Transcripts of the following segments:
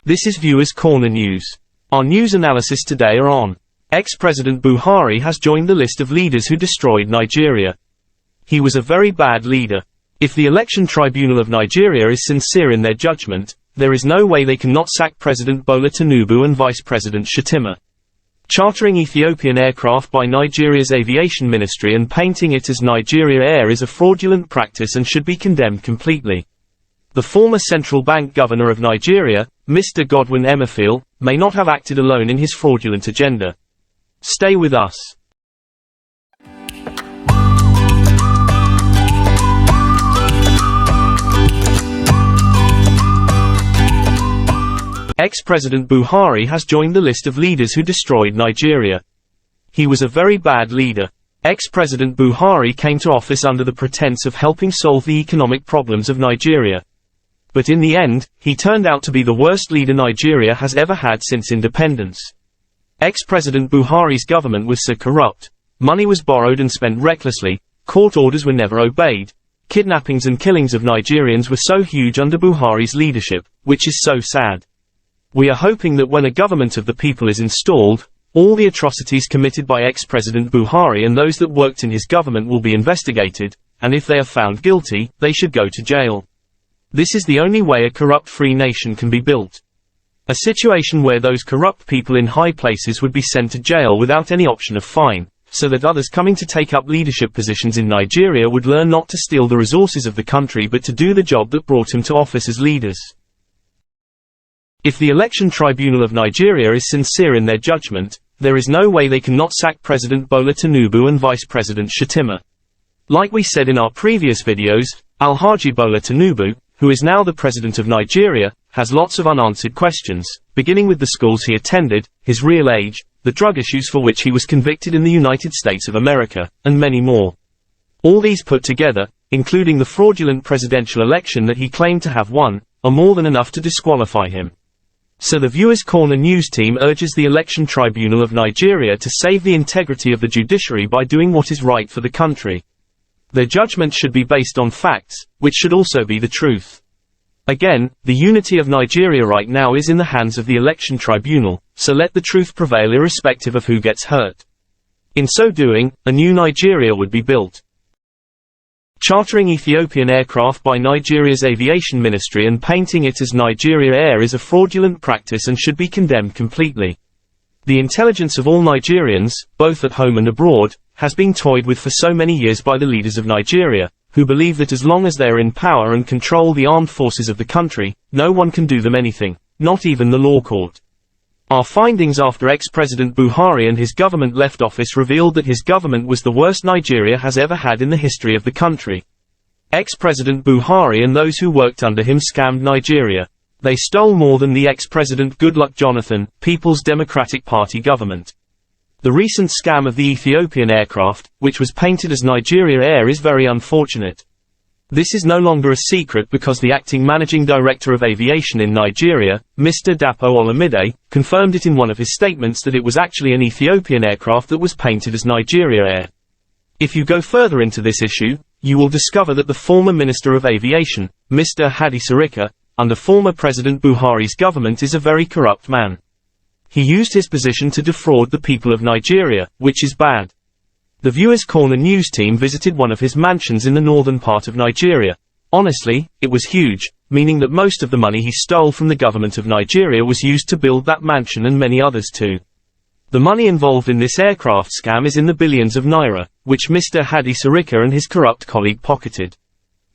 This is Viewers Corner News. Our news analysis today are on: ex-President Buhari has joined the list of leaders who destroyed Nigeria. He was a very bad leader. If the election tribunal of Nigeria is sincere in their judgment, there is no way they cannot sack President Bola Tinubu and Vice President Shettima. Chartering Ethiopian aircraft by Nigeria's Aviation Ministry and painting it as Nigeria Air is a fraudulent practice and should be condemned completely. The former central bank governor of Nigeria, Mr. Godwin Emefiele, may not have acted alone in his fraudulent agenda. Stay with us. Ex-President Buhari has joined the list of leaders who destroyed Nigeria. He was a very bad leader. Ex-President Buhari came to office under the pretense of helping solve the economic problems of Nigeria. But in the end, he turned out to be the worst leader Nigeria has ever had since independence. Ex-President Buhari's government was so corrupt. Money was borrowed and spent recklessly, court orders were never obeyed. Kidnappings and killings of Nigerians were so huge under Buhari's leadership, which is so sad. We are hoping that when a government of the people is installed, all the atrocities committed by ex-President Buhari and those that worked in his government will be investigated, and if they are found guilty, they should go to jail. This is the only way a corrupt-free nation can be built. A situation where those corrupt people in high places would be sent to jail without any option of fine, so that others coming to take up leadership positions in Nigeria would learn not to steal the resources of the country but to do the job that brought him to office as leaders. If the election tribunal of Nigeria is sincere in their judgment, there is no way they cannot sack President Bola Tinubu and Vice President Shettima. Like we said in our previous videos, Alhaji Bola Tinubu, who is now the president of Nigeria, has lots of unanswered questions, beginning with the schools he attended, his real age, the drug issues for which he was convicted in the United States of America, and many more. All these put together, including the fraudulent presidential election that he claimed to have won, are more than enough to disqualify him. So the Viewers Corner News team urges the Election Tribunal of Nigeria to save the integrity of the judiciary by doing what is right for the country. Their judgment should be based on facts, which should also be the truth. Again, the unity of Nigeria right now is in the hands of the Election Tribunal, so let the truth prevail irrespective of who gets hurt. In so doing, a new Nigeria would be built. Chartering Ethiopian aircraft by Nigeria's Aviation Ministry and painting it as Nigeria Air is a fraudulent practice and should be condemned completely. The intelligence of all Nigerians, both at home and abroad, has been toyed with for so many years by the leaders of Nigeria, who believe that as long as they are in power and control the armed forces of the country, no one can do them anything, not even the law court. Our findings after ex-President Buhari and his government left office revealed that his government was the worst Nigeria has ever had in the history of the country. Ex-President Buhari and those who worked under him scammed Nigeria. They stole more than the ex-President Goodluck Jonathan, People's Democratic Party government. The recent scam of the Ethiopian aircraft, which was painted as Nigeria Air, is very unfortunate. This is no longer a secret because the acting managing director of aviation in Nigeria, Mr. Dapo Olamide, confirmed it in one of his statements that it was actually an Ethiopian aircraft that was painted as Nigeria Air. If you go further into this issue, you will discover that the former Minister of Aviation, Mr. Hadi Sirika, under former President Buhari's government is a very corrupt man. He used his position to defraud the people of Nigeria, which is bad. The Viewers Corner News team visited one of his mansions in the northern part of Nigeria. Honestly, it was huge, meaning that most of the money he stole from the government of Nigeria was used to build that mansion and many others too. The money involved in this aircraft scam is in the billions of naira, which Mr. Hadi Sirika and his corrupt colleague pocketed.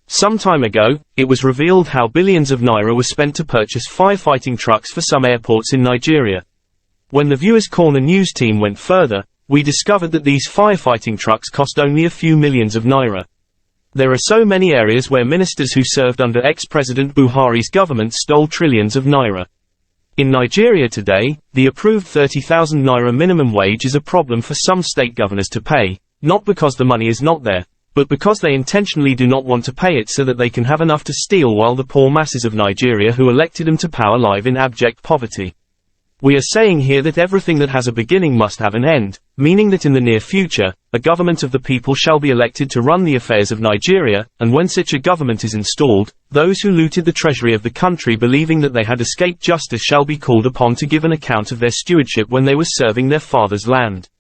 Some time ago, it was revealed how billions of naira were spent to purchase firefighting trucks for some airports in Nigeria. When the Viewers Corner News team went further, we discovered that these firefighting trucks cost only a few millions of naira. There are so many areas where ministers who served under ex-President Buhari's government stole trillions of naira. In Nigeria today, the approved 30,000 naira minimum wage is a problem for some state governors to pay, not because the money is not there, but because they intentionally do not want to pay it so that they can have enough to steal while the poor masses of Nigeria who elected them to power live in abject poverty. We are saying here that everything that has a beginning must have an end, meaning that in the near future, a government of the people shall be elected to run the affairs of Nigeria, and when such a government is installed, those who looted the treasury of the country believing that they had escaped justice shall be called upon to give an account of their stewardship when they were serving their father's land.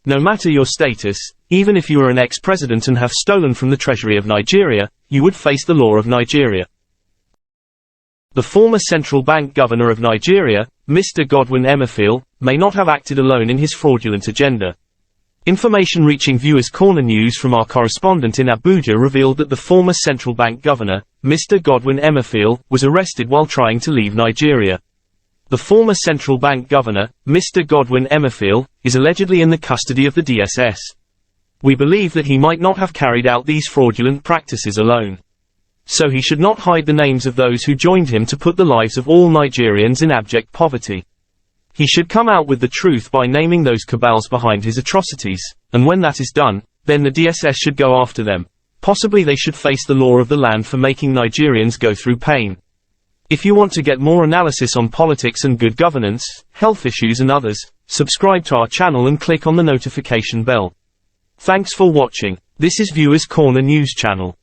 No matter your status, even if you are an ex-president and have stolen from the treasury of Nigeria, you would face the law of Nigeria. The former central bank governor of Nigeria, Mr. Godwin Emefiele, may not have acted alone in his fraudulent agenda. Information reaching Viewers Corner News from our correspondent in Abuja revealed that the former central bank governor, Mr. Godwin Emefiele, was arrested while trying to leave Nigeria. The former central bank governor, Mr. Godwin Emefiele, is allegedly in the custody of the DSS. We believe that he might not have carried out these fraudulent practices alone. So he should not hide the names of those who joined him to put the lives of all Nigerians in abject poverty. He should come out with the truth by naming those cabals behind his atrocities, and when that is done, then the DSS should go after them. Possibly they should face the law of the land for making Nigerians go through pain. If you want to get more analysis on politics and good governance, health issues and others, subscribe to our channel and click on the notification bell. Thanks for watching. This is Viewers Corner News Channel.